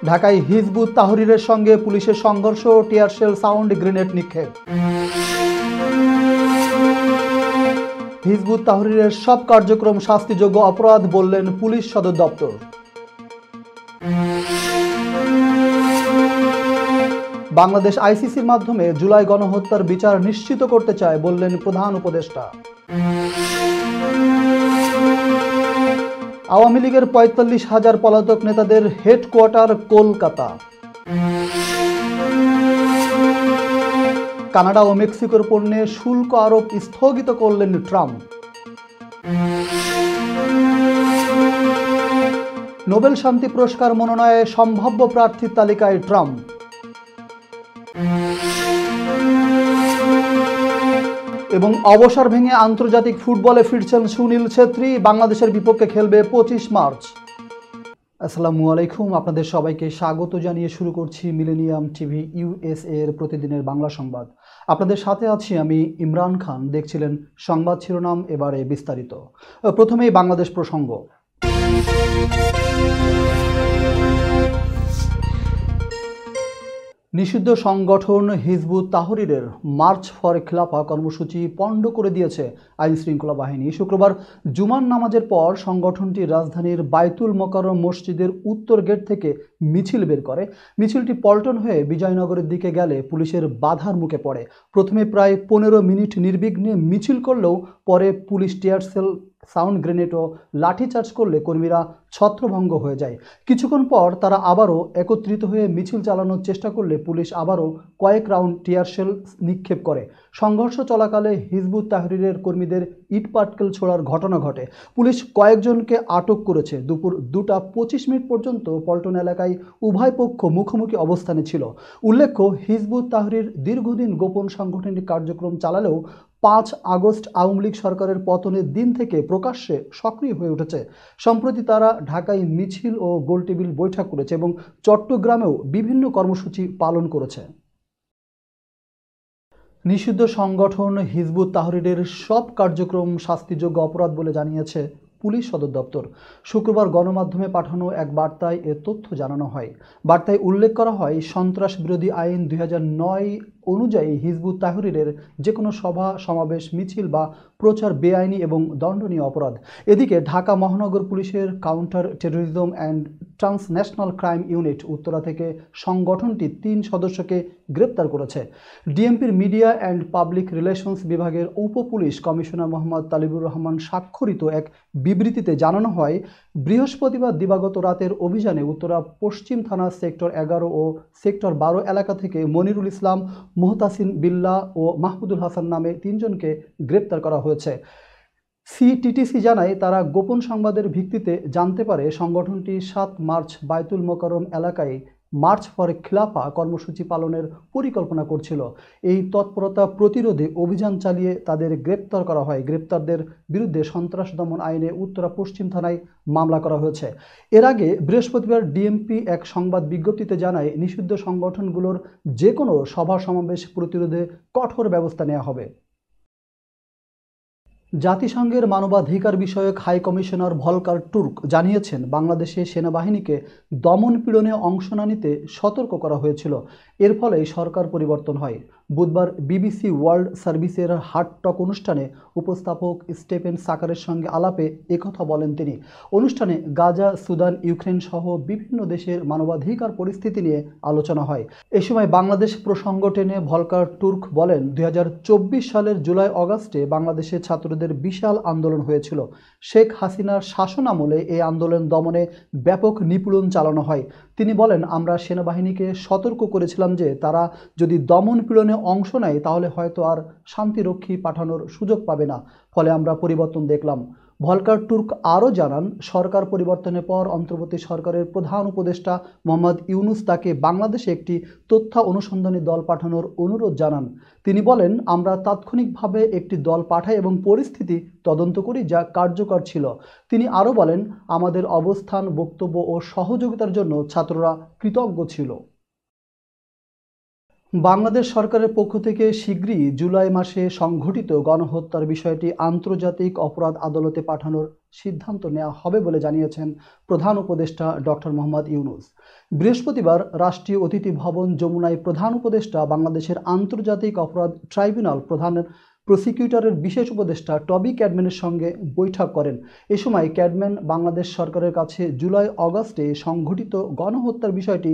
ঢাকায় হিজবুত তাহরিরের সঙ্গে পুলিশের সংঘর্ষ, টিয়ারশেল, সাউন্ড গ্রেনেড নিক্ষেপ। হিজবুত তাহরিরের সব কার্যক্রম শাস্তিযোগ্য অপরাধ বললেন পুলিশ সদর দপ্তর। বাংলাদেশ আইসিসির মাধ্যমে জুলাই গণহত্যার বিচার নিশ্চিত করতে চায় বললেন প্রধান উপদেষ্টা। আওয়ামী লীগের ৪৫,০০০ পলাতক নেতাদের হেডকোয়ার্টার কলকাতা। কানাডা ও মেক্সিকোর পণ্যে শুল্ক আরোপ স্থগিত করলেন ট্রাম্প। নোবেল শান্তি পুরস্কার মনোনয়নে সম্ভাব্য প্রার্থীর তালিকায় ট্রাম্প। এবং অবসর ভেঙে আন্তর্জাতিক ফুটবলে ফিরছেন সুনীল ছেত্রী, বাংলাদেশের বিপক্ষে খেলবে ২৫ মার্চ। আসসালামু আলাইকুম, আপনাদের সবাইকে স্বাগত জানিয়ে শুরু করছি মিলেনিয়াম টিভি ইউএসএ এর প্রতিদিনের বাংলা সংবাদ। আপনাদের সাথে আছি আমি ইমরান খান। দেখছিলেন সংবাদ শিরোনাম, এবারে বিস্তারিত। প্রথমেই বাংলাদেশ প্রসঙ্গ। নিষিদ্ধ সংগঠন হিজবুত তাহরিরের মার্চ ফর খিলাফা কর্মসূচি পণ্ড করে দিয়েছে আইন শৃঙ্খলা বাহিনী। শুক্রবার জুমার নামাজের পর সংগঠনটি রাজধানীর বায়তুল মোকাররম মসজিদের উত্তর গেট থেকে মিছিল বের করে। মিছিলটি পল্টন হয়ে বিজয়নগরের দিকে গেলে পুলিশের বাধার মুখে পড়ে। প্রথমে প্রায় ১৫ মিনিট নির্বিঘ্নে মিছিল করলেও পরে পুলিশ টিয়ারশেল, সাউন্ড গ্রেনেড ও লাঠিচার্জ করলে কর্মীরা ছত্রভঙ্গ হয়ে যায়। কিছুক্ষণ পর তারা আবারও একত্রিত হয়ে মিছিল চালানোর চেষ্টা করলে পুলিশ আবারও কয়েক রাউন্ড টিয়ারশেল নিক্ষেপ করে। সংঘর্ষ চলাকালে হিজবুত তাহরিরের কর্মীদের ইটপাটকেল ছোড়ার ঘটনা ঘটে। পুলিশ কয়েকজনকে আটক করেছে। দুপুর 2টা 25 পর্যন্ত পল্টন এলাকায় উভয় পক্ষ মুখোমুখি অবস্থানে ছিল। উল্লেখ্য, হিজবুত তাহরির দীর্ঘদিন গোপন সাংগঠনিক কার্যক্রম চালালেও ৫ আগস্ট আওয়ামী লীগ সরকারের পতনের দিন থেকে প্রকাশ্যে সক্রিয় হয়ে উঠেছে। সম্প্রতি তারা ঢাকায় মিছিল ও গোলটেবিল বৈঠক করেছে এবং চট্টগ্রামেও বিভিন্ন কর্মসূচি পালন করেছে। নিষিদ্ধ সংগঠন হিজবুত তাহরিরের সব কার্যক্রম শাস্তিযোগ্য অপরাধ বলে জানিয়েছে পুলিশ সদর দপ্তর। শুক্রবার গণমাধ্যমে পাঠানো এক বার্তায় এ তথ্য জানানো হয়। বার্তায় উল্লেখ করা হয়, সন্ত্রাস বিরোধী আইন ২০০৯ অনুযায়ী হিজবুত তাহরিরের যে কোনো সভা, সমাবেশ, মিছিল বা প্রচার বেআইনি এবং দণ্ডনীয় অপরাধ। এদিকে ঢাকা মহানগর পুলিশের counter terrorism and transnational crime unit Uttara থেকে সংগঠনটি ৩ সদস্যকে গ্রেপ্তার করেছে। ডিএমপির মিডিয়া অ্যান্ড পাবলিক রিলেশনস বিভাগের উপপুলিশ কমিশনার মোহাম্মদ তালিবুর রহমান স্বাক্ষরিত এক বিবৃতিতে জানানো হয়, বৃহস্পতিবার দিবাগত রাতের অভিযানে উত্তরা পশ্চিম থানা সেক্টর ১১ ও সেক্টর ১২ এলাকা থেকে মনিরুল ইসলাম, মোহতাসিন বিল্লাহ ও মাহমুদুল হাসান নামে ৩ জনকে গ্রেপ্তার করা হয়েছে। সিটিটিসি জানায়, তারা গোপন সংবাদের ভিত্তিতে জানতে পারে সংগঠনটি ৭ মার্চ বায়তুল মোকাররম এলাকায় মার্চ ফর খিলাফা কর্মসূচি পালনের পরিকল্পনা করছিল। এই তৎপরতা প্রতিরোধে অভিযান চালিয়ে তাদের গ্রেপ্তার করা হয়। গ্রেপ্তারদের বিরুদ্ধে সন্ত্রাস দমন আইনে উত্তরা পশ্চিম থানায় মামলা করা হয়েছে। এর আগে বৃহস্পতিবার ডিএমপি এক সংবাদ বিজ্ঞপ্তিতে জানায়, নিষিদ্ধ সংগঠনগুলোর যে কোনো সভা সমাবেশ প্রতিরোধে কঠোর ব্যবস্থা নেওয়া হবে। জাতিসংঘের মানবাধিকার বিষয়ক হাই কমিশনার ভলকার টুর্ক জানিয়েছেন, বাংলাদেশে সেনাবাহিনীকে দমন-পীড়নে অংশ না নিতে সতর্ক করা হয়েছিল। এর ফলে সরকার পরিবর্তন হয়। বুধবার বিবিসি ওয়ার্ল্ড সার্ভিসের হার্ট টক অনুষ্ঠানে উপস্থাপক স্টেফেন সাকারের সঙ্গে আলাপে একথা বলেন তিনি। অনুষ্ঠানে গাজা, সুদান, ইউক্রেন সহ বিভিন্ন দেশের মানবাধিকার পরিস্থিতি নিয়ে আলোচনা হয়। এ সময় বাংলাদেশ প্রসঙ্গ টেনে ভলকার টুর্ক বলেন, ২০২৪ সালের জুলাই অগাস্টে বাংলাদেশে ছাত্রদের বিশাল আন্দোলন হয়েছিল। শেখ হাসিনার শাসন আমলে এই আন্দোলন দমনে ব্যাপক নিপীড়ন চালানো হয়। তিনি বলেন, আমরা সেনাবাহিনীকে সতর্ক করেছিলাম যে তারা যদি দমন পীড়নে অংশ নেয় তাহলে হয়তো আর শান্তিরক্ষী পাঠানোর সুযোগ পাবে না। ফলে আমরা পরিবর্তন দেখলাম। ভলকার টুর্ক আরও জানান, সরকার পরিবর্তনের পর অন্তর্বর্তী সরকারের প্রধান উপদেষ্টা মোহাম্মদ ইউনূস তাকে বাংলাদেশে একটি তথ্য অনুসন্ধানী দল পাঠানোর অনুরোধ জানান। তিনি বলেন, আমরা তাৎক্ষণিকভাবে একটি দল পাঠাই এবং পরিস্থিতি তদন্ত করি, যা কার্যকর ছিল। তিনি আরও বলেন, আমাদের অবস্থান, বক্তব্য ও সহযোগিতার জন্য ছাত্ররা কৃতজ্ঞ ছিল। বাংলাদেশ সরকারের পক্ষ থেকে শীঘ্রই জুলাই মাসে সংঘটিত গণহত্যার বিষয়টি আন্তর্জাতিক অপরাধ আদালতে পাঠানোর সিদ্ধান্ত নেওয়া হবে বলে জানিয়েছেন প্রধান উপদেষ্টা ডক্টর মোহাম্মদ ইউনূস। বৃহস্পতিবার রাষ্ট্রীয় অতিথি ভবন যমুনায় প্রধান উপদেষ্টা বাংলাদেশের আন্তর্জাতিক অপরাধ ট্রাইব্যুনাল প্রধান প্রসিকিউটরের বিশেষ উপদেষ্টা টবি ক্যাডম্যানের সঙ্গে বৈঠক করেন। এ সময় ক্যাডম্যান বাংলাদেশ সরকারের কাছে জুলাই অগাস্টে সংঘটিত গণহত্যার বিষয়টি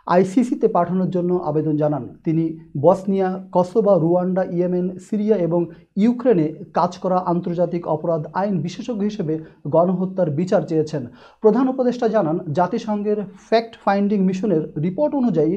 আইসিসিতে পাঠানোর জন্য আবেদন জানান। তিনি Bosnia, Kosovo, Rwanda, Yemen, Syria এবং ইউক্রেনে কাজ করা আন্তর্জাতিক অপরাধ আইন বিশেষজ্ঞ হিসেবে গণহত্যার বিচার চেয়েছেন। প্রধান উপদেষ্টা জানান, জাতিসংঘের ফ্যাক্ট ফাইন্ডিং মিশনের রিপোর্ট অনুযায়ী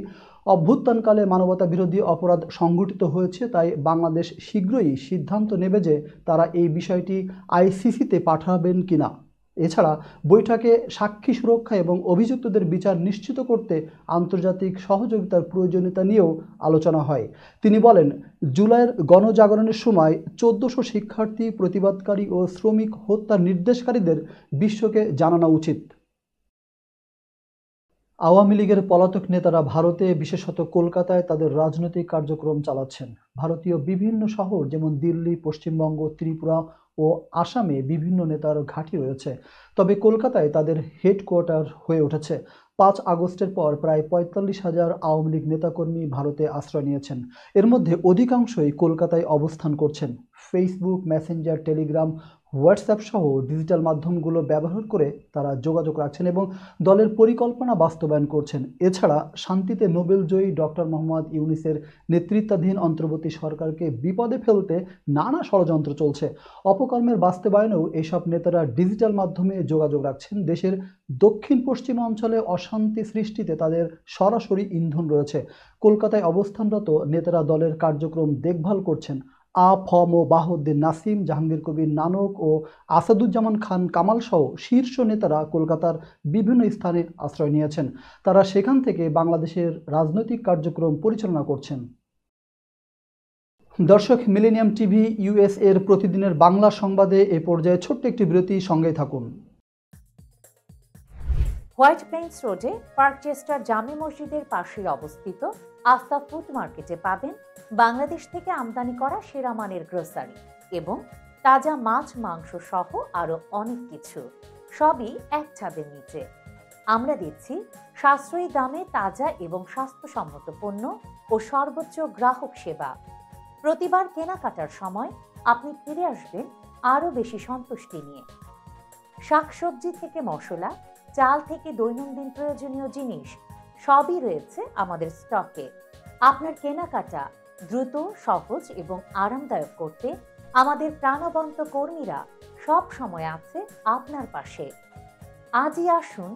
অভ্যুত্থানকালে মানবতা বিরোধী অপরাধ সংঘটিত হয়েছে। তাই বাংলাদেশ শীঘ্রই সিদ্ধান্ত নেবে যে তারা এই বিষয়টি আইসিসিতে পাঠাবেন কিনা। এছাড়া বৈঠকে সাক্ষী সুরক্ষা এবং অভিযুক্তদের বিচার নিশ্চিত করতে আন্তর্জাতিক সহযোগিতার প্রয়োজনীয়তা নিয়েও আলোচনা হয়। তিনি বলেন, জুলাইয়ের গণজাগরণের সময় 1400 শিক্ষার্থী, প্রতিবাদকারী ও শ্রমিক হত্যার নির্দেশকারীদের বিশ্বকে জানানো উচিত। আওয়ামী লীগের পলাতক নেতারা ভারতে, বিশেষত কলকাতায় তাদের রাজনৈতিক কার্যক্রম চালাচ্ছেন। ভারতীয় বিভিন্ন শহর যেমন দিল্লি, পশ্চিমবঙ্গ, ত্রিপুরা ও আসামে বিভিন্ন নেতার ঘাঁটি রয়েছে। তবে কলকাতায় তাদের হেডকোয়ার্টার হয়ে উঠেছে। 5 আগস্টের পর প্রায় 45,000 আওয়ামী লীগ নেতাকর্মী ভারতে আশ্রয় নিয়েছেন। এর মধ্যে অধিকাংশই কলকাতায় অবস্থান করছেন। ফেসবুক, মেসেঞ্জার, টেলিগ্রাম, হোয়াটসঅ্যাপ সহ ডিজিটাল মাধ্যমগুলো ব্যবহার করে তারা যোগাযোগ রাখছেন এবং দলের পরিকল্পনা বাস্তবায়ন করছেন। এছাড়া শান্তিতে নোবেলজয়ী ডক্টর মোহাম্মদ ইউনূসের নেতৃত্বাধীন অন্তর্বর্তী সরকারকে বিপদে ফেলতে নানা ষড়যন্ত্র চলছে। অপকর্মের বাস্তবায়নেও এসব নেতারা ডিজিটাল মাধ্যমে যোগাযোগ রাখছেন। দেশের দক্ষিণ পশ্চিম অঞ্চলে অশান্তি সৃষ্টিতে তাদের সরাসরি ইন্ধন রয়েছে। কলকাতায় অবস্থানরত নেতারা দলের কার্যক্রম দেখভাল করছেন। আ.ফ.ম. বাহাউদ্দিন নাসিম, জাহাঙ্গীর কবির নানক ও আসাদুজ্জামান খান কামাল সহ শীর্ষ নেতারা কলকাতার বিভিন্ন স্থানে আশ্রয় নিয়েছেন। তারা সেখান থেকে বাংলাদেশের রাজনৈতিক কার্যক্রম পরিচালনা করছেন। দর্শক, মিলেনিয়াম টিভি ইউএস এর প্রতিদিনের বাংলা সংবাদে এ পর্যায়ে ছোট্ট একটি বিরতি, সঙ্গেই থাকুন। হোয়াইট প্লেন্স রোডে পার্কচেস্টার জামে মসজিদের পাশে অবস্থিত আফতাব ফুড মার্কেটে পাবেন বাংলাদেশ থেকে আমদানি করা সেরা মানের গ্রোসারি এবং তাজা মাছ, মাংস সহ আরো অনেক কিছু, সবই এক ছাদের নিচে। আমরা দিচ্ছি সাশ্রয়ী দামে তাজা এবং স্বাস্থ্যসম্মত পণ্য ও সর্বোচ্চ গ্রাহক সেবা। প্রতিবার কেনাকাটার সময় আপনি ফিরে আসবেন আরো বেশি সন্তুষ্টি নিয়ে। শাকসবজি থেকে মশলা, চাল থেকে দৈনন্দিন প্রয়োজনীয় জিনিস সবই রয়েছে আমাদের স্টকে। আপনার কেনাকাটা দ্রুত, সহজ এবং আরামদায়ক করতে আমাদের প্রাণবন্ত কর্মীরা সব সময় আছে আপনার পাশে। আজই আসুন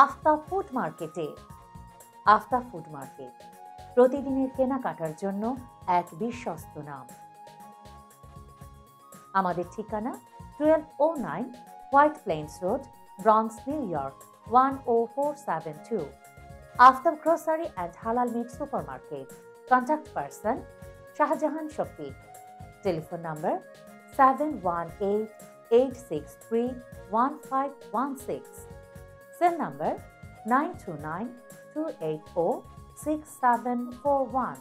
আফতাব ফুড মার্কেটে। আফতাব ফুড মার্কেট, প্রতিদিনের কেনাকাটার জন্য এক বিশ্বস্ত নাম। আমাদের ঠিকানা 1209 White Plains Road, Bronx, New York 10472। Aftab grocery and halal meat supermarket. Contact person Shahjahan Shafiq. Telephone number 7188631516। Cell number 9292806741।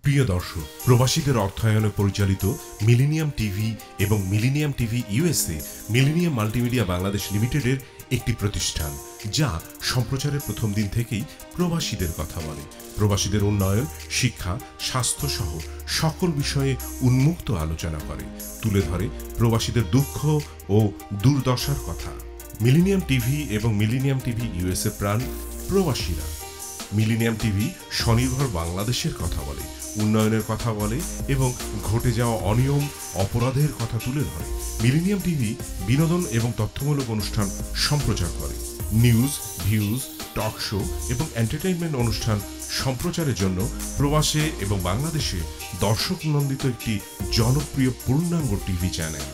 প্রিয় দর্শক, প্রবাসীদের অর্থায়নে পরিচালিত মিলেনিয়াম টিভি এবং Millennium TV USA Millennium Multimedia Bangladesh লিমিটেডের একটি প্রতিষ্ঠান, যা সম্প্রচারের প্রথম দিন থেকেই প্রবাসীদের কথা বলে। প্রবাসীদের উন্নয়ন, শিক্ষা, স্বাস্থ্য সহ সকল বিষয়ে উন্মুক্ত আলোচনা করে, তুলে ধরে প্রবাসীদের দুঃখ ও দুর্দশার কথা। মিলেনিয়াম টিভি এবং মিলেনিয়াম টিভি ইউএসএ প্রাণ প্রবাসীরা। মিলেনিয়াম টিভি স্বনির্ভর বাংলাদেশের কথা বলে, উন্নয়নের কথা বলে এবং ঘটে যাওয়া অনিয়ম, অপরাধের কথা তুলে ধরে। মিলেনিয়াম টিভি বিনোদন এবং তথ্যমূলক অনুষ্ঠান সম্প্রচার করে। নিউজ, ভিউজ, টক শো এবং এন্টারটেইনমেন্ট অনুষ্ঠান সম্প্রচারের জন্য প্রবাসে এবং বাংলাদেশে দর্শক নন্দিত একটি জনপ্রিয় পূর্ণাঙ্গ টিভি চ্যানেল।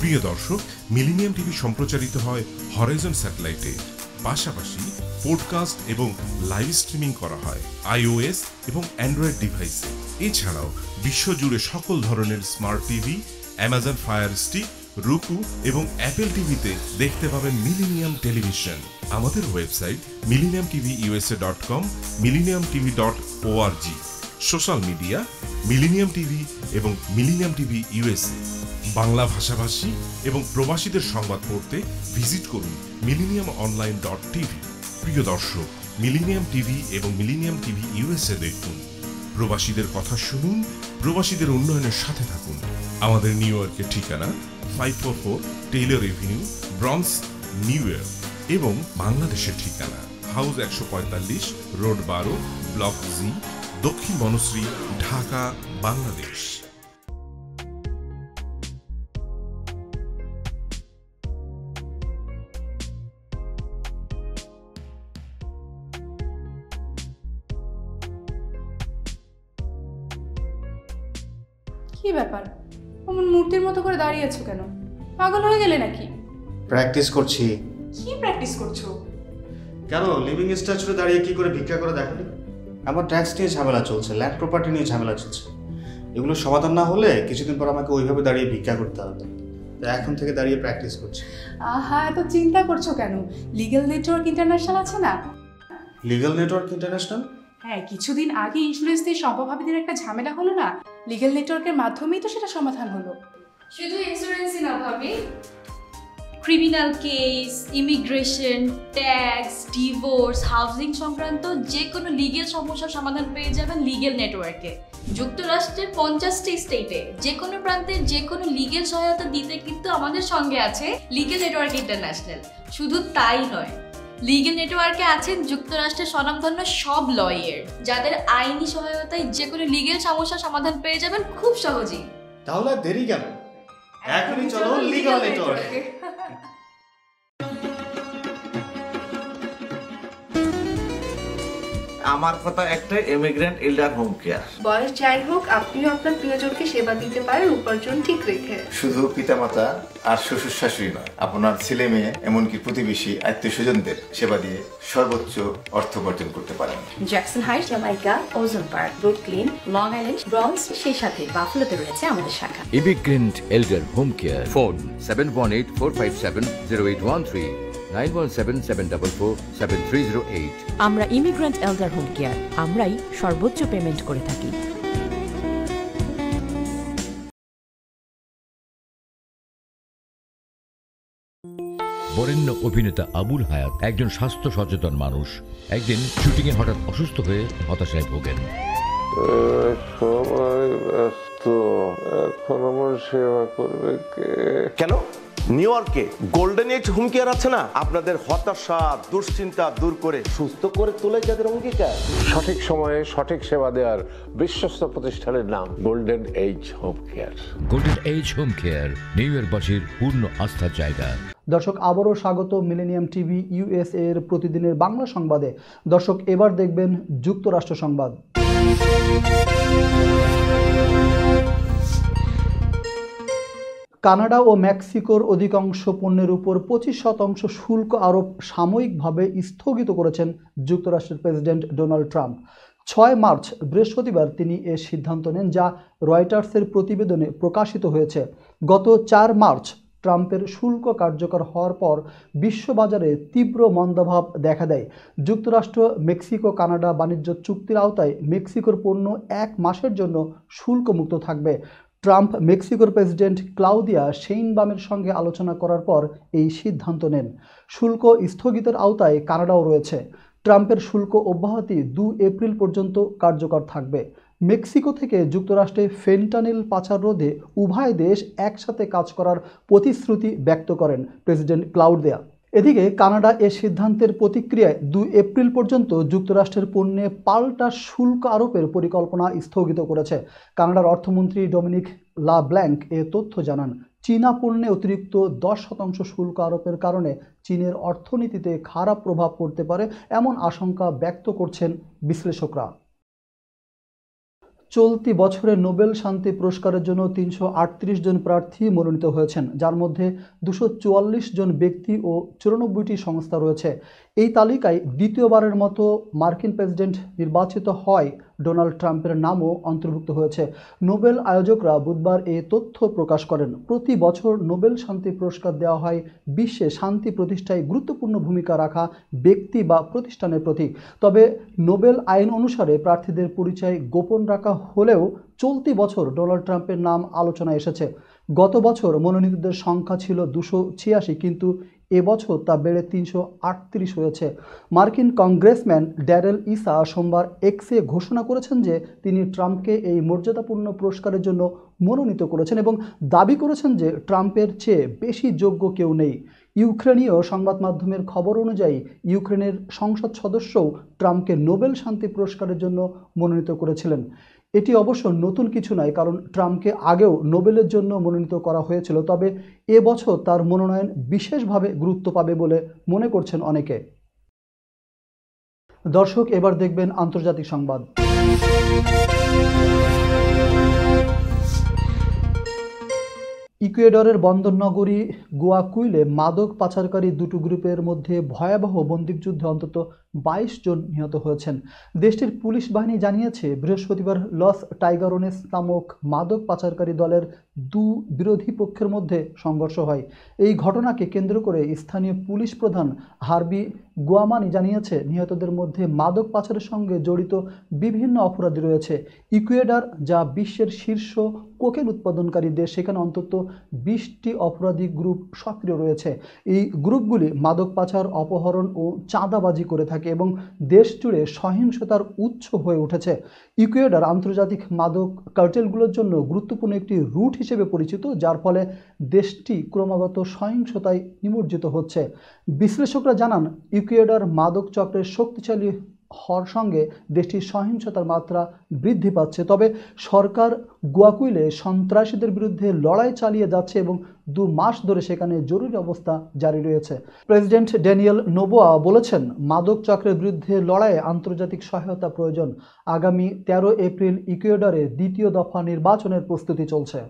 প্রিয় দর্শক, মিলেনিয়াম টিভি সম্প্রচারিত হয় হরাইজন স্যাটেলাইটে। পাশাপাশি পডকাস্ট এবং লাইভ স্ট্রিমিং করা হয় iOS এবং অ্যান্ড্রয়েড ডিভাইসে। এছাড়াও বিশ্বজুড়ে সকল ধরনের smart TV, Amazon fire stick, রুকু এবং অ্যাপেল টিভিতে দেখতে পাবেন মিলিনিয়াম টেলিভিশন। আমাদের website millenniumtvusa.com, millenniumtv.org। Social media millennium TV এবং মিলেনিয়াম টিভি ইউএসএ। বাংলা ভাষাভাষী এবং প্রবাসীদের সংবাদ পড়তে ভিজিট করুন millenniumonline.tv। প্রিয় দর্শক, মিলেনিয়াম টিভি এবং মিলেনিয়াম টিভি ইউএসএ দেখুন। প্রবাসীদের কথা শুনুন, প্রবাসীদের উন্নয়নের সাথে থাকুন। আমাদের নিউ ইয়র্কের ঠিকানা 544 Taylor Avenue, bronze, new York এবং বাংলাদেশের ঠিকানা হাউস 145, রোড 12, ব্লক জি, দক্ষিণ বনশ্রী, ঢাকা, বাংলাদেশ। কি ব্যাপার, অমন মূর্তির মতো করে দাঁড়িয়ে আছো কেন? পাগল হয়ে গেলে নাকি? প্র্যাকটিস করছি। কি প্র্যাকটিস করছো? কেন লিভিং স্ট্যাচুতে দাঁড়িয়ে কি করে ভিক্ষা করে দেখালি? আমার ট্যাক্স নিয়ে ঝামেলা চলছে, ল্যান্ড প্রপার্টি নিয়ে ঝামেলা চলছে। এগুলো সমাধান না হলে কিছুদিন পর আমাকে ওইভাবে দাঁড়িয়ে ভিক্ষা করতে হবে। তাই এখন থেকে দাঁড়িয়ে প্র্যাকটিস করছি। আহা, এত চিন্তা করছো কেন? লিগ্যাল নেটওয়ার্ক ইন্টারন্যাশনাল আছে না? Legal network international? হ্যাঁ, কিছুদিন আগে ইন্স্যুরেন্স দিয়ে সম্পভাবীদের একটা ঝামেলা হলো না, লিগ্যাল নেটওয়ার্কের মাধ্যমেই তো সেটা সমাধান হলো। শুধু ইন্স্যুরেন্সই না ভাবি, criminal case, immigration, tax, divorce, housing সংক্রান্ত যে কোনো লিগেল সমস্যার সমাধান পেয়ে যাবেন লিগেল নেটওয়ার্কে। যুক্তরাষ্ট্রের 50টি স্টেটে যে কোনো প্রান্তে যে কোনো লিগেল সহায়তা দিতে কিন্তু আমাদের সঙ্গে আছে লিগেল নেটওয়ার্ক ইন্টারন্যাশনাল। শুধু তাই নয়, লিগেল নেটওয়ার্কে আছেন যুক্তরাষ্ট্রের স্বনামধন্য সব লয়ার, যাদের আইনি সহায়তায় যে কোনো লিগেল সমস্যার সমাধান পেয়ে যাবেন খুব সহজেই। তাহলে দেরি কেন? এখনই চলো লিগ্যাল নেটওয়ার্কে। আমার কথা একটাই, ইমিগ্রেন্ট এল্ডার হোম কেয়ার। বয়স যাই হোক, আপনিও আপনার প্রিয়জনকে সেবা দিতে পারেন উপার্জন ঠিক রেখে। শুধু পিতামাতা আর শ্বশুর শাশুড়ি নয়, আপনার ছেলে মেয়ে এমনকি প্রতিবেশী আত্মীয় স্বজনদের সেবা দিয়ে সর্বোচ্চ অর্থ উপার্জন করতে পারেন। জ্যাকসন হাইট, জামাইকা, ওজন park, Brooklyn, long island, bronze, সেই সাথে বাফলোতে রয়েছে আমাদের শাখা। Immigrant এল্ডার home care. ফোন 7184570813, 9177447308। আমরা ইমিগ্রেন্ট এল্ডার হোম কেয়ার, আমরাই সর্বোচ্চ পেমেন্ট করে থাকি। বরেণ্য অভিনেতা আবুল হায়াত একজন স্বাস্থ্য সচেতন মানুষ। একদিন শুটিংয়ে হঠাৎ অসুস্থ হয়ে হতাশায় ভোগেন। সবাই ব্যস্ত, এখন আমার সেবা করবে কে? কেন? নিউ ইয়র্কে গোল্ডেন এজ হোম কেয়ার আছে না, আপনাদের হতাশা দুশ্চিন্তা দূর করে সুস্থ করে তোলে যাদের অঙ্গীকার। সঠিক সময়ে সঠিক সেবা দেওয়ার বিশ্বস্ত প্রতিষ্ঠানের নাম Golden Age Home Care. Golden Age Home Care New ইয়র্কবাসীর পূর্ণ আস্থার জায়গা। দর্শক, আবারও স্বাগত মিলেনিয়াম টিভি ইউএসএ এর প্রতিদিনের বাংলা সংবাদে। দর্শক, এবার দেখবেন যুক্তরাষ্ট্র সংবাদ। কানাডা ও মেক্সিকোর অধিকাংশ পণ্যের উপর 25% শুল্ক আরোপ সাময়িকভাবে স্থগিত করেছেন যুক্তরাষ্ট্রের প্রেসিডেন্ট ডোনাল্ড ট্রাম্প। 6 মার্চ বৃহস্পতিবার তিনি এ সিদ্ধান্ত নেন, যা রয়টার্সের প্রতিবেদনে প্রকাশিত হয়েছে। গত 4 মার্চ ট্রাম্পের শুল্ক কার্যকর হওয়ার পর বিশ্ববাজারে তীব্র মন্দাভাব দেখা দেয়। যুক্তরাষ্ট্র মেক্সিকো কানাডা বাণিজ্য চুক্তির আওতায় মেক্সিকোর পণ্য 1 মাসের জন্য শুল্কমুক্ত থাকবে। ট্রাম্প মেক্সিকোর প্রেসিডেন্ট ক্লাউদিয়া শেইনবামের সঙ্গে আলোচনা করার পর এই সিদ্ধান্ত নেন। শুল্ক স্থগিতের আওতায় কানাডাও রয়েছে। ট্রাম্পের শুল্ক অব্যাহতি 2 এপ্রিল পর্যন্ত কার্যকর থাকবে। মেক্সিকো থেকে যুক্তরাষ্ট্রে ফেন্টানিল পাচার রোধে উভয় দেশ একসাথে কাজ করার প্রতিশ্রুতি ব্যক্ত করেন প্রেসিডেন্ট ক্লাউদিয়া। এদিকে কানাডা এ সিদ্ধান্তের প্রতিক্রিয়ায় 2 এপ্রিল পর্যন্ত যুক্তরাষ্ট্রের পণ্যে পাল্টা শুল্ক আরোপের পরিকল্পনা স্থগিত করেছে। কানাডার অর্থমন্ত্রী ডমিনিক লাব্ল্যাঙ্ক এ তথ্য জানান। চীনা পণ্যে অতিরিক্ত 10% শুল্ক আরোপের কারণে চীনের অর্থনীতিতে খারাপ প্রভাব পড়তে পারে এমন আশঙ্কা ব্যক্ত করছেন বিশ্লেষকরা। চলতি বছরে নোবেল শান্তি পুরস্কারের জন্য 338 জন প্রার্থী মনোনীত হয়েছেন, যার মধ্যে 244 জন ব্যক্তি ও 94টি সংস্থা রয়েছে। এই তালিকায় দ্বিতীয়বারের মতো মার্কিন প্রেসিডেন্ট নির্বাচিত হয় ডোনাল্ড ট্রাম্পের নামও অন্তর্ভুক্ত হয়েছে। নোবেল আয়োজকরা বুধবার এই তথ্য প্রকাশ করেন। প্রতি বছর নোবেল শান্তি পুরস্কার দেওয়া হয় বিশ্বে শান্তি প্রতিষ্ঠায় গুরুত্বপূর্ণ ভূমিকা রাখা ব্যক্তি বা প্রতিষ্ঠানের প্রতি। তবে নোবেল আইন অনুসারে প্রার্থীদের পরিচয় গোপন রাখা হলেও চলতি বছর ডোনাল্ড ট্রাম্পের নাম আলোচনায় এসেছে। গত বছর মনোনীতদের সংখ্যা ছিল 286, কিন্তু এবছর তা বেড়ে 338 হয়েছে। মার্কিন কংগ্রেসম্যান ড্যারেল ইসা সোমবার এক্সে ঘোষণা করেছেন যে তিনি ট্রাম্পকে এই মর্যাদাপূর্ণ পুরস্কারের জন্য মনোনীত করেছেন এবং দাবি করেছেন যে ট্রাম্পের চেয়ে বেশি যোগ্য কেউ নেই। ইউক্রেনীয় সংবাদ মাধ্যমের খবর অনুযায়ী ইউক্রেনের সংসদ সদস্যও ট্রাম্পকে নোবেল শান্তি পুরস্কারের জন্য মনোনীত করেছিলেন। এটি অবশ্য নতুন কিছু নয়, কারণ ট্রাম্পকে আগেও নোবেলের জন্য মনোনীত করা হয়েছিল। তবে এবছর তার মনোনয়ন বিশেষভাবে গুরুত্ব পাবে বলে মনে করছেন অনেকে। দর্শক, এবার দেখবেন আন্তর্জাতিক সংবাদ। ইকুয়েডরের বন্দরনগরী গুয়াকুইলে মাদক পাচারকারী দুটো গ্রুপের মধ্যে ভয়াবহ বন্দুকযুদ্ধে অন্তত 22 জন নিহত হয়েছেন। দেশটির পুলিশ বাহিনী জানিয়েছে বৃহস্পতিবার লস টাইগারোনেস নামক মাদক পাচারকারী দলের বিরোধী পক্ষের মধ্যে সংঘর্ষ হয়। এই ঘটনাকে কেন্দ্র করে স্থানীয় পুলিশ প্রধান হার্বি গুয়ামানি জানিয়েছে নিহতদের মধ্যে মাদক পাচারের সঙ্গে জড়িত বিভিন্ন অপরাধী রয়েছে। ইকুয়েডর, যা বিশ্বের শীর্ষ কোকেন উৎপাদনকারী দেশ, সেখানে অন্তত 20টি অপরাধী গ্রুপ সক্রিয় রয়েছে। এই গ্রুপগুলি মাদক পাচার, অপহরণ ও চাঁদাবাজি করে থাকে এবং দেশ জুড়ে সহিংসতার উৎস হয়ে উঠেছে। ইকুয়েডর আন্তর্জাতিক মাদক কার্টেলগুলোর জন্য গুরুত্বপূর্ণ একটি রুট হিসেবে পরিচিত, যার ফলে দেশটি ক্রমাগত সহিংসতায় নিমজ্জিত হচ্ছে। বিশ্লেষকরা জানান, ইকুয়েডর মাদক চক্রের শক্তিশালী হওয়ার সঙ্গে দেশটির সহিংসতার মাত্রা বৃদ্ধি পাচ্ছে। তবে সরকার গুয়াকুইলে সন্ত্রাসীদের বিরুদ্ধে লড়াই চালিয়ে যাচ্ছে এবং 2 মাস ধরে সেখানে জরুরি অবস্থা জারি রয়েছে। প্রেসিডেন্ট ড্যানিয়েল নোবোয়া বলেছেন, মাদক চক্রের বিরুদ্ধে লড়াইয়ে আন্তর্জাতিক সহায়তা প্রয়োজন। আগামী 13 এপ্রিল ইকুয়েডরে দ্বিতীয় দফা নির্বাচনের প্রস্তুতি চলছে।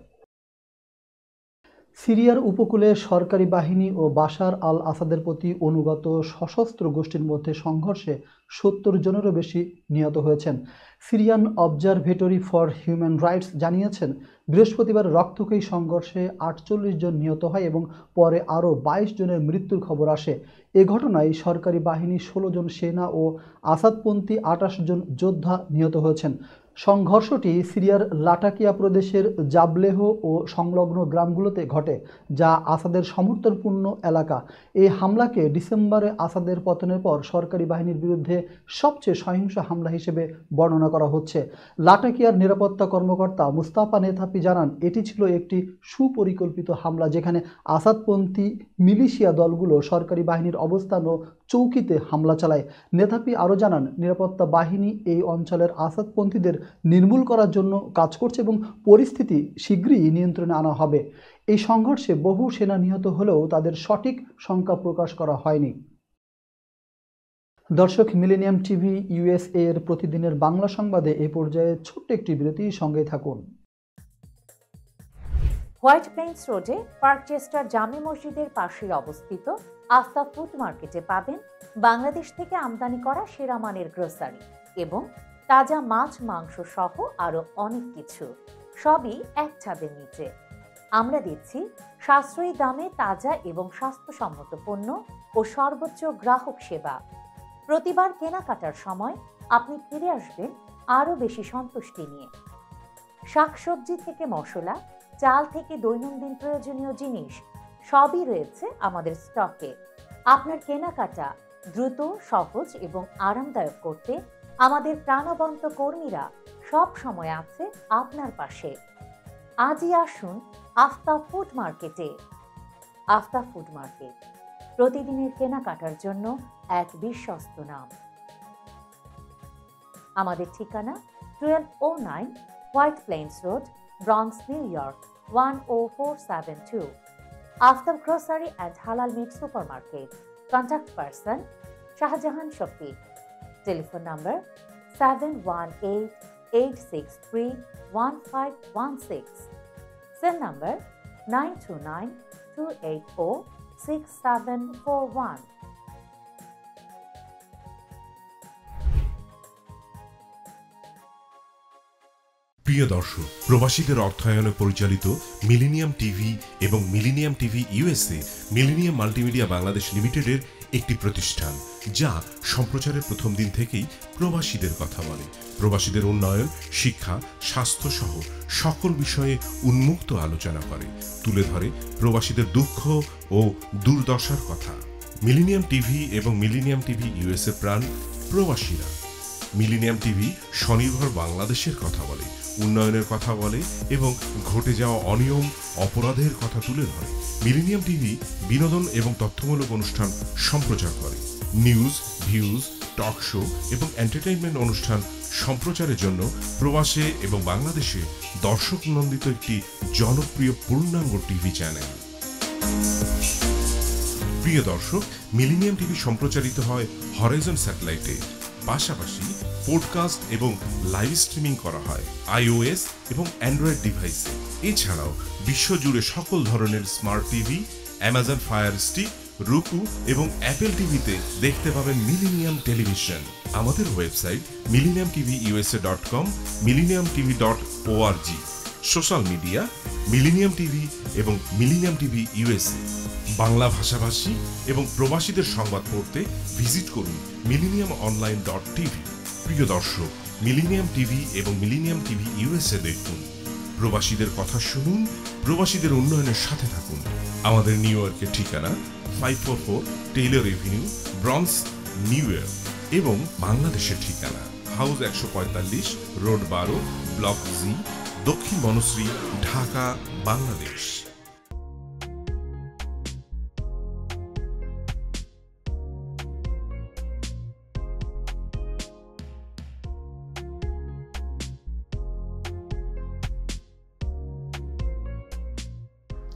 সিরিয়ার উপকূলে সরকারি বাহিনী ও বাশার আল আসাদের প্রতি অনুগত সশস্ত্র গোষ্ঠীর মধ্যে সংঘর্ষে 70 জনেরও বেশি নিহত হয়েছেন। Syrian observatory for human rights জানিয়েছেন, বৃহস্পতিবার রক্তক্ষয়ী সংঘর্ষে 48 জন নিহত হয় এবং পরে আরও 22 জনের মৃত্যুর খবর আসে। এ ঘটনায় সরকারি বাহিনী 16 জন সেনা ও আসাদপন্থী 28 জন যোদ্ধা নিহত হয়েছেন। সংঘর্ষটি সিরিয়ার লাটাকিয়া প্রদেশের জাবলেহ ও সংলগ্ন গ্রামগুলোতে ঘটে, যা আসাদের সমর্থনপূর্ণ এলাকা। এই হামলাকে ডিসেম্বরে আসাদের পতনের পর সরকারি বাহিনীর বিরুদ্ধে সবচেয়ে সহিংস হামলা হিসেবে বর্ণনা করা হচ্ছে। লাটাকিয়ার নিরাপত্তা কর্মকর্তা মুস্তাফা নেথাপি জানান, এটি ছিল একটি সুপরিকল্পিত হামলা, যেখানে আসাদপন্থী মিলিশিয়া দলগুলো সরকারি বাহিনীর অবস্থান ও চৌকিতে হামলা চালায়। নেথাপি আরও জানান, নিরাপত্তা বাহিনী এই অঞ্চলের আসাদপন্থীদের নির্মূল করার জন্য কাজ করছে এবং পরিস্থিতি শীঘ্রই নিয়ন্ত্রণে আনা হবে। এই সংঘর্ষে বহু সেনা নিহত হলেও তাদের সঠিক সংখ্যা প্রকাশ করা হয়নি। দর্শক, মিলেনিয়াম টিভি ইউএসএ এর প্রতিদিনের বাংলা সংবাদে এই পর্যায়ে ছোট্ট একটি বিরতি, সঙ্গেই থাকুন। হোয়াইট প্লেন্স রোডে পার্কচেস্টার জামে মসজিদের পাশেই অবস্থিত আস্থা ফুড মার্কেটে পাবেন বাংলাদেশ থেকে আমদানি করা সেরা মানের গ্রোসারি এবং তাজা মাছ, মাংস সহ আরো অনেক কিছু, সবই এক ছাদের নিচে। আমরা দিচ্ছি সাশ্রয়ী দামে তাজা এবং স্বাস্থ্যসম্মত পণ্য ও সর্বোচ্চ গ্রাহক সেবা। প্রতিবার কেনাকাটার সময় আপনি ফিরে আসবেন আরো বেশি সন্তুষ্টি নিয়ে। শাকসবজি থেকে মশলা, চাল থেকে দৈনন্দিন প্রয়োজনীয় জিনিস সবই রয়েছে আমাদের স্টকে। আপনার কেনাকাটা দ্রুত, সহজ এবং আরামদায়ক করতে আমাদের প্রাণবন্ত কর্মীরা সব সময় আছে আপনার পাশে। আজই আসুন আস্থা ফুড মার্কেটে। আস্থা ফুড মার্কেট, প্রতিদিনের কেনাকাটার জন্য এক বিশ্বস্ত নাম। আমাদের ঠিকানা 1209 White Plains Road, Bronx, New York 10472। Aftab grocery and halal meat supermarket. Contact person Shahjahan Shafiq. Telephone number 7188631516। Cell number 9292806741। প্রিয় দর্শক, প্রবাসীদের অর্থায়নে পরিচালিত মিলিনিয়াম টিভি এবং Millennium TV USA Millennium Multimedia Bangladesh লিমিটেডের একটি প্রতিষ্ঠান, যা সম্প্রচারের প্রথম দিন থেকেই প্রবাসীদের কথা বলে। প্রবাসীদের উন্নয়ন, শিক্ষা, স্বাস্থ্য সহ সকল বিষয়ে উন্মুক্ত আলোচনা করে, তুলে ধরে প্রবাসীদের দুঃখ ও দুর্দশার কথা। মিলিনিয়াম টিভি এবং মিলিনিয়াম টিভি ইউএসএ প্রাণ প্রবাসীরা। মিলিনিয়াম টিভি স্বনির্ভর বাংলাদেশের কথা বলে, উন্নয়নের কথা বলে এবং ঘটে যাওয়া অনিয়ম, অপরাধের কথা তুলে ধরে। মিলিনিয়াম টিভি বিনোদন এবং তথ্যমূলক অনুষ্ঠান সম্প্রচার করে। নিউজ, ভিউজ, টক শো এবং এন্টারটেইনমেন্ট অনুষ্ঠান সম্প্রচারের জন্য প্রবাসে এবং বাংলাদেশে দর্শক নন্দিত একটি জনপ্রিয় পূর্ণাঙ্গ টিভি চ্যানেল। প্রিয় দর্শক, মিলিনিয়াম টিভি সম্প্রচারিত হয় হরাইজন স্যাটেলাইটে, পাশাপাশি পডকাস্ট এবং লাইভ স্ট্রিমিং করা হয় iOS এবং অ্যান্ড্রয়েড ডিভাইসে। এছাড়াও বিশ্বজুড়ে সকল ধরনের smart TV, Amazon fire stick, রুকু এবং অ্যাপেল টিভিতে দেখতে পাবেন মিলিনিয়াম টেলিভিশন। আমাদের website millenniumtvusa.com, millenniumtv.org। Social media millennium TV এবং মিলিনিয়াম টিভি ইউএসএ। বাংলা ভাষাভাষী এবং প্রবাসীদের সংবাদ পড়তে ভিজিট করুন millenniumonline.tv। প্রিয় দর্শক, মিলিনিয়াম টিভি এবং মিলিনিয়াম টিভি ইউএসএ দেখুন, প্রবাসীদের কথা শুনুন, প্রবাসীদের উন্নয়নের সাথে থাকুন। আমাদের নিউ ইয়র্কের ঠিকানা 544 Taylor Avenue, bronze, new York এবং বাংলাদেশের ঠিকানা হাউস 145, রোড 12, ব্লক জি, দক্ষিণ বনশ্রী, ঢাকা, বাংলাদেশ।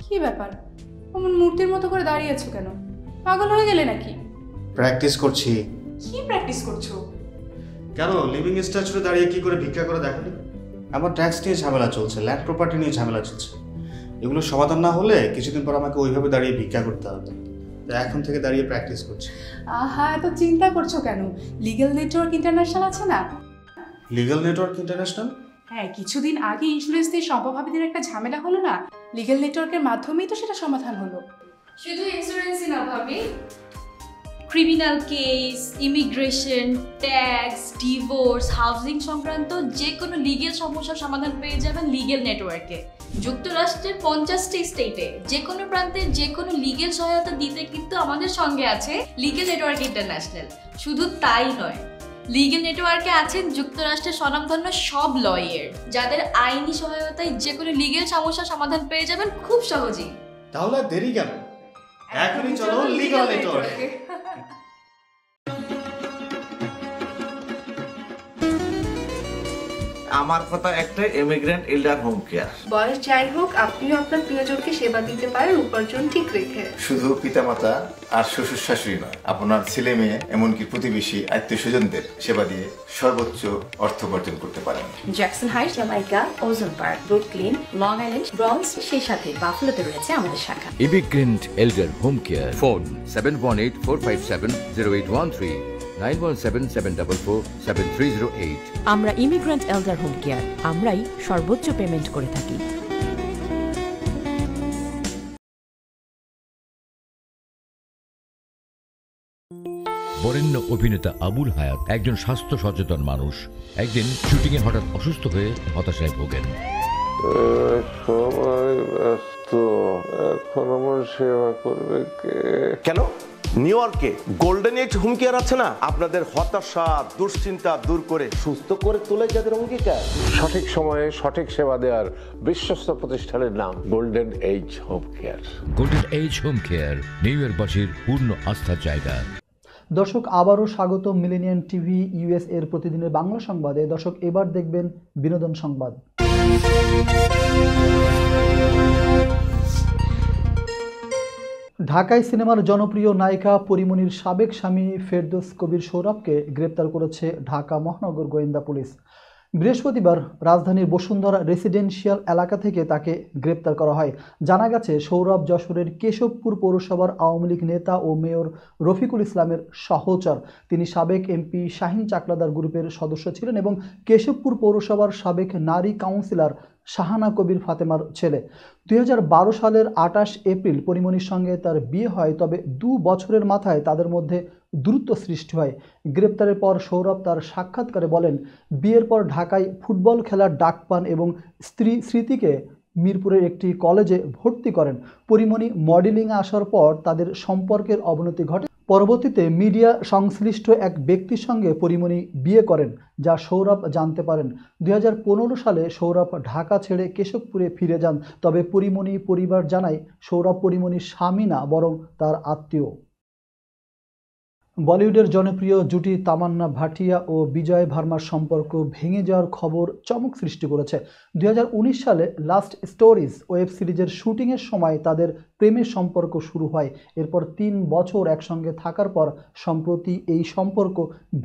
কি ব্যাপার, অমন মূর্তির মতো করে দাঁড়িয়ে আছো কেন? পাগল হয়ে গেলে নাকি? প্র্যাকটিস করছি। কি প্র্যাকটিস করছো? কেন লিভিং স্ট্যাচুরে দাঁড়িয়ে কি করে ভিক্ষা করে দেখো? আমার ট্যাক্স নিয়ে ঝামেলা চলছে, ল্যান্ড প্রপার্টি নিয়ে ঝামেলা চলছে। এগুলো সমাধান না হলে কিছুদিন পর আমাকে ওইভাবে দাঁড়িয়ে ভিক্ষা করতে হবে। তাই এখন থেকে দাঁড়িয়ে প্র্যাকটিস করছি। আহা, এত চিন্তা করছো কেন? লিগ্যাল নেটওয়ার্ক ইন্টারন্যাশনাল আছে না? Legal network international? হ্যাঁ, কিছুদিন আগে ইন্স্যুরেন্স দিয়ে সম্পভাবীদের একটা ঝামেলা হলো না, লিগ্যাল নেটওয়ার্কের মাধ্যমেই তো সেটা সমাধান হলো। শুধু ইন্স্যুরেন্সই না ভাবি, criminal case, immigration, tax, divorce, housing সংক্রান্ত যে কোনো লিগেল সমস্যার সমাধান পেয়ে যাবেন লিগেল নেটওয়ার্কে। যুক্তরাষ্ট্রের 50টি স্টেটে যে কোনো প্রান্তে যে কোনো লিগেল সহায়তা দিতে কিন্তু আমাদের সঙ্গে আছে লিগেল নেটওয়ার্ক ইন্টারন্যাশনাল। শুধু তাই নয়, লিগেল নেটওয়ার্কে আছেন যুক্তরাষ্ট্রের স্বনামধন্য সব লয়ার, যাদের আইনি সহায়তায় যে কোনো লিগেল সমস্যার সমাধান পেয়ে যাবেন খুব সহজেই। তাহলে দেরি কেন? এখনই চলো লিগ্যাল নেটওয়ার্কে। আমার কথা একটা, ইমিগ্রেন্ট এল্ডার হোম কেয়ার। বয়স যাই হোক, আপনিও আপনার প্রিয়জনকে সেবা দিতে পারেন উপার্জন ঠিক রেখে। শুধু পিতামাতা আর শ্বশুর শাশুড়ি নয়, আপনার ছেলে মেয়ে এমনকি প্রতিবেশী আত্মীয় স্বজনদের সেবা দিয়ে সর্বোচ্চ অর্থ উপার্জন করতে পারেন। জ্যাকসন হাইট, জামাইকা, ওজন park, Brooklyn, long island, bronze, সেই সাথে বাফলোতে রয়েছে আমাদের শাখা। Immigrant এল্ডার home care. ফোন 7184570813, 9177447308। আমরা ইমিগ্রেন্ট এল্ডার হোম কেয়ার, আমরাই সর্বোচ্চ পেমেন্ট করে থাকি। বরেণ্য অভিনেতা আবুল হায়াত একজন স্বাস্থ্য সচেতন মানুষ। একদিন শুটিংয়ে হঠাৎ অসুস্থ হয়ে হতাশায় ভোগেন। সবাই ব্যস্ত, এখন আমার সেবা করবে কে? কেন? নিউ ইয়র্কে গোল্ডেন এজ হোম কেয়ার আছে না, আপনাদের হতাশা, দুশ্চিন্তা দূর করে সুস্থ করে তোলে যাদের অঙ্গীকার। সঠিক সময়ে সঠিক সেবা দেওয়ার বিশ্বস্ত প্রতিষ্ঠানের নাম Golden Age Home Care. Golden Age Home Care New ইয়র্কবাসীর পূর্ণ আস্থার জায়গা। দর্শক, আবারও স্বাগত মিলেনিয়াম টিভি ইউএস এর প্রতিদিনের বাংলা সংবাদে। দর্শক, এবার দেখবেন বিনোদন সংবাদ। ঢাকায় সিনেমার জনপ্রিয় নায়িকা পরিমণির সাবেক স্বামী ফেরদৌস কবির সৌরভকে গ্রেপ্তার করেছে ঢাকা মহানগর গোয়েন্দা পুলিশ। বৃহস্পতিবার রাজধানীর বসুন্ধরা রেসিডেন্সিয়াল এলাকা থেকে তাকে গ্রেপ্তার করা হয়। জানা গেছে, সৌরভ যশোরের কেশবপুর পৌরসভার আওয়ামী লীগ নেতা ও মেয়র রফিকুল ইসলামের সহচর। তিনি সাবেক এমপি শাহিন চাকলাদার গ্রুপের সদস্য ছিলেন এবং কেশবপুর পৌরসভার সাবেক নারী কাউন্সিলর শাহানা কবির ফাতেমার ছেলে। 2012 সালের 28 এপ্রিল পরিমণির সঙ্গে তার বিয়ে হয়, তবে 2 বছরের মাথায় তাদের মধ্যে দূরত্ব সৃষ্টি হয়। গ্রেপ্তারের পর সৌরভ তার সাক্ষাৎকারে বলেন, বিয়ের পর ঢাকায় ফুটবল খেলার ডাক পান এবং স্ত্রী স্মৃতিকে মিরপুরের একটি কলেজে ভর্তি করেন। পরিমণি মডেলিংয়ে আসার পর তাদের সম্পর্কের অবনতি ঘটে। পরবর্তীতে মিডিয়া সংশ্লিষ্ট এক ব্যক্তির সঙ্গে পরিমণি বিয়ে করেন, যা সৌরভ জানতে পারেন। 2015 সালে সৌরভ ঢাকা ছেড়ে কেশবপুরে ফিরে যান। তবে পরিমণি পরিবার জানায়, সৌরভ পরিমণির স্বামী না, বরং তার আত্মীয়। বলিউডের জনপ্রিয় জুটি তামান্না ভাটিয়া ও বিজয় ভার্মার সম্পর্ক ভেঙে যাওয়ার খবর চমক সৃষ্টি করেছে। 2019 সালে লাস্ট স্টোরিজ ওয়েব সিরিজের শুটিংয়ের সময় তাদের প্রেমের সম্পর্ক শুরু হয়। এরপর 3 বছর একসঙ্গে থাকার পর সম্প্রতি এই সম্পর্ক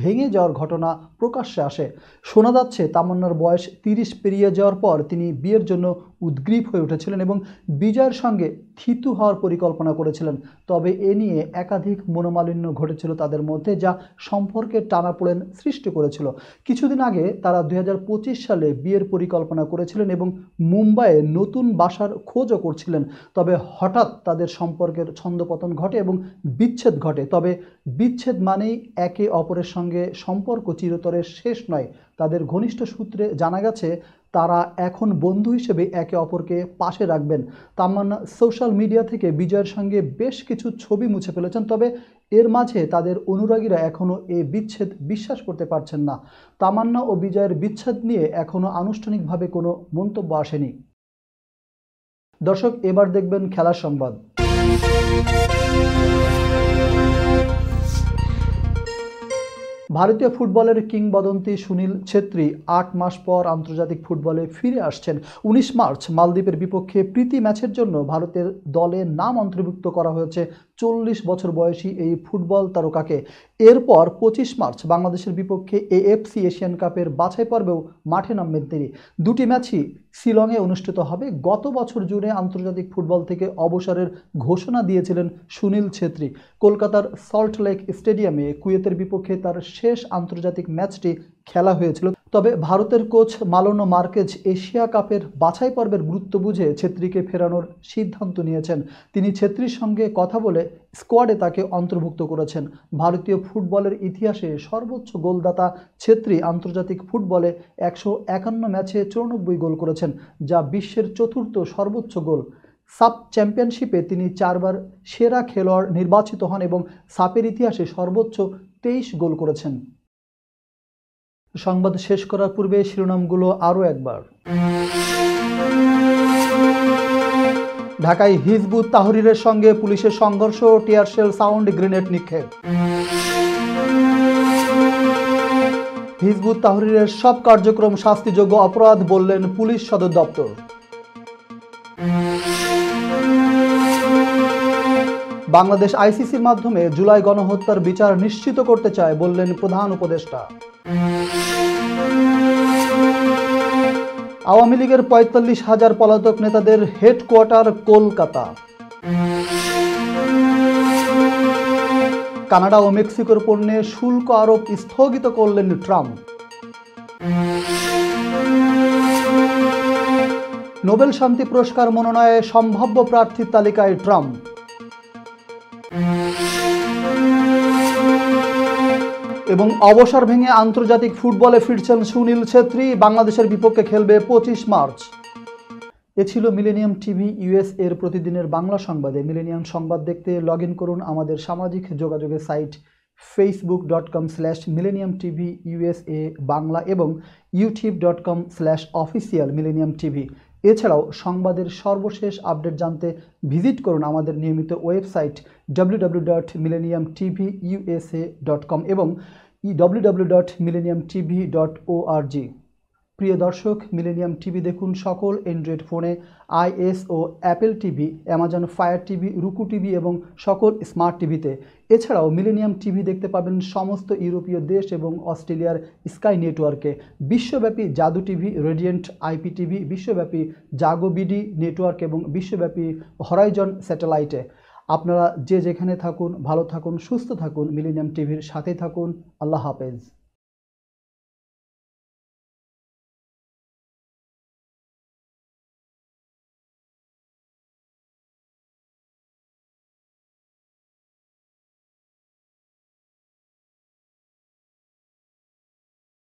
ভেঙে যাওয়ার ঘটনা প্রকাশ্যে আসে। শোনা যাচ্ছে, তামান্নার বয়স 30 পেরিয়ে যাওয়ার পর তিনি বিয়ের জন্য উদ্গ্রীব হয়ে উঠেছিলেন এবং বিজয়ের সঙ্গে থিতু হওয়ার পরিকল্পনা করেছিলেন। তবে এ নিয়ে একাধিক মনোমালিন্য ঘটেছিল তাদের মধ্যে, যা সম্পর্কের টানাপোড়েন সৃষ্টি করেছিল। কিছুদিন আগে তারা 2025 সালে বিয়ের পরিকল্পনা করেছিলেন এবং মুম্বাইয়ে নতুন বাসার খোঁজও করছিলেন। তবে হঠাৎ তাদের সম্পর্কের ছন্দপতন ঘটে এবং বিচ্ছেদ ঘটে। তবে বিচ্ছেদ মানেই একে অপরের সঙ্গে সম্পর্ক চিরতরের শেষ নয়। তাদের ঘনিষ্ঠ সূত্রে জানা গেছে, তারা এখন বন্ধু হিসেবে একে অপরকে পাশে রাখবেন। তামান্না সোশ্যাল মিডিয়া থেকে বিজয়ের সঙ্গে বেশ কিছু ছবি মুছে ফেলেছেন। তবে এর মাঝে তাদের অনুরাগীরা এখনও এ বিচ্ছেদ বিশ্বাস করতে পারছেন না। তামান্না ও বিজয়ের বিচ্ছেদ নিয়ে এখনও আনুষ্ঠানিকভাবে কোনো মন্তব্য আসেনি। দর্শক, এবার দেখবেন খেলার সংবাদ। ভারতীয় ফুটবলের কিংবদন্তি সুনীল ছেত্রী 8 মাস পর আন্তর্জাতিক ফুটবলে ফিরে আসছেন। 19 মার্চ মালদ্বীপের বিপক্ষে প্রীতি ম্যাচের জন্য ভারতের দলে নাম অন্তর্ভুক্ত করা হয়েছে 40 বছর বয়সী এই ফুটবল তারকাকে। এরপর 25 মার্চ বাংলাদেশের বিপক্ষে এএফসি এশিয়ান কাপের বাছাই পর্বেও মাঠে নামবেন তিনি। 2টি ম্যাচই শিলংয়ে অনুষ্ঠিত হবে। গত বছর জুনে আন্তর্জাতিক ফুটবল থেকে অবসরের ঘোষণা দিয়েছিলেন সুনীল ছেত্রী। কলকাতার সল্টলেক স্টেডিয়ামে কুয়েতের বিপক্ষে তার শেষ আন্তর্জাতিক ম্যাচটি খেলা হয়েছিল। তবে ভারতের কোচ মালোনো মার্কেজ এশিয়া কাপের বাছাই পর্বের গুরুত্ব বুঝে ছেত্রীকে ফেরানোর সিদ্ধান্ত নিয়েছেন। তিনি ছেত্রীর সঙ্গে কথা বলে স্কোয়াডে তাকে অন্তর্ভুক্ত করেছেন। ভারতীয় ফুটবলের ইতিহাসে সর্বোচ্চ গোলদাতা ছেত্রী আন্তর্জাতিক ফুটবলে 151 ম্যাচে 94 গোল করেছেন, যা বিশ্বের 4র্থ সর্বোচ্চ গোল। সাব চ্যাম্পিয়নশিপে তিনি 4 বার সেরা খেলোয়াড় নির্বাচিত হন এবং সাপের ইতিহাসে সর্বোচ্চ 23 গোল করেছেন। সংবাদ শেষ করার পূর্বে শিরোনামগুলো আরও একবার। ঢাকায় হিজবুত তাহরিরের সঙ্গে পুলিশের সংঘর্ষ, টিয়ারশেল, সাউন্ড গ্রেনেড নিক্ষেপ। হিজবুত তাহরিরের সব কার্যক্রম শাস্তিযোগ্য অপরাধ বললেন পুলিশ সদর দপ্তর। বাংলাদেশ আইসিসির মাধ্যমে জুলাই গণহত্যার বিচার নিশ্চিত করতে চায় বললেন প্রধান উপদেষ্টা। আওয়ামী লীগের 45,000 পলাতক নেতাদের হেডকোয়ার্টার কলকাতা। কানাডা ও মেক্সিকোর পণ্যে শুল্ক আরোপ স্থগিত করলেন ট্রাম্প। নোবেল শান্তি পুরস্কার মনোনয়নে সম্ভাব্য প্রার্থীর তালিকায় ট্রাম্প। এবং অবসর ভেঙে আন্তর্জাতিক ফুটবলে ফিরছেন সুনীল ছেত্রী। বাংলাদেশের বিপক্ষে খেলবে 25 মার্চ। এ ছিল মিলেনিয়াম টিভি ইউএস এর প্রতিদিনের বাংলা সংবাদে। মিলেনিয়াম সংবাদ দেখতে লগ ইন করুন আমাদের সামাজিক যোগাযোগের সাইট facebook.com/millenniumtvusa বাংলা এবং youtube.com/officialmillenniumtv। এছাড়াও সংবাদের সর্বশেষ আপডেট জানতে ভিজিট করুন আমাদের নিয়মিত ওয়েবসাইট www.millenniumtvusa.com এবং www.millenniumtv.org। প্রিয় দর্শক, মিলেনিয়াম টিভি দেখুন সকল অ্যান্ড্রয়েড ফোনে, iOS ও Apple TV, Amazon Fire TV, Roku TV এবং সকল স্মার্ট টিভিতে। এছাড়াও মিলেনিয়াম টিভি দেখতে পাবেন সমস্ত ইউরোপীয় দেশ এবং অস্ট্রেলিয়ার স্কাই নেটওয়ার্কে, বিশ্বব্যাপী জাদু টিভি, রেডিয়েন্ট আইপি টিভি, বিশ্বব্যাপী জাগো বিডি নেটওয়ার্ক এবং বিশ্বব্যাপী হরাইজন স্যাটেলাইটে। আপনারা যে যেখানে থাকুন, ভালো থাকুন, সুস্থ থাকুন, মিলেনিয়াম টিভির সাথে থাকুন। আল্লাহ হাফেজ।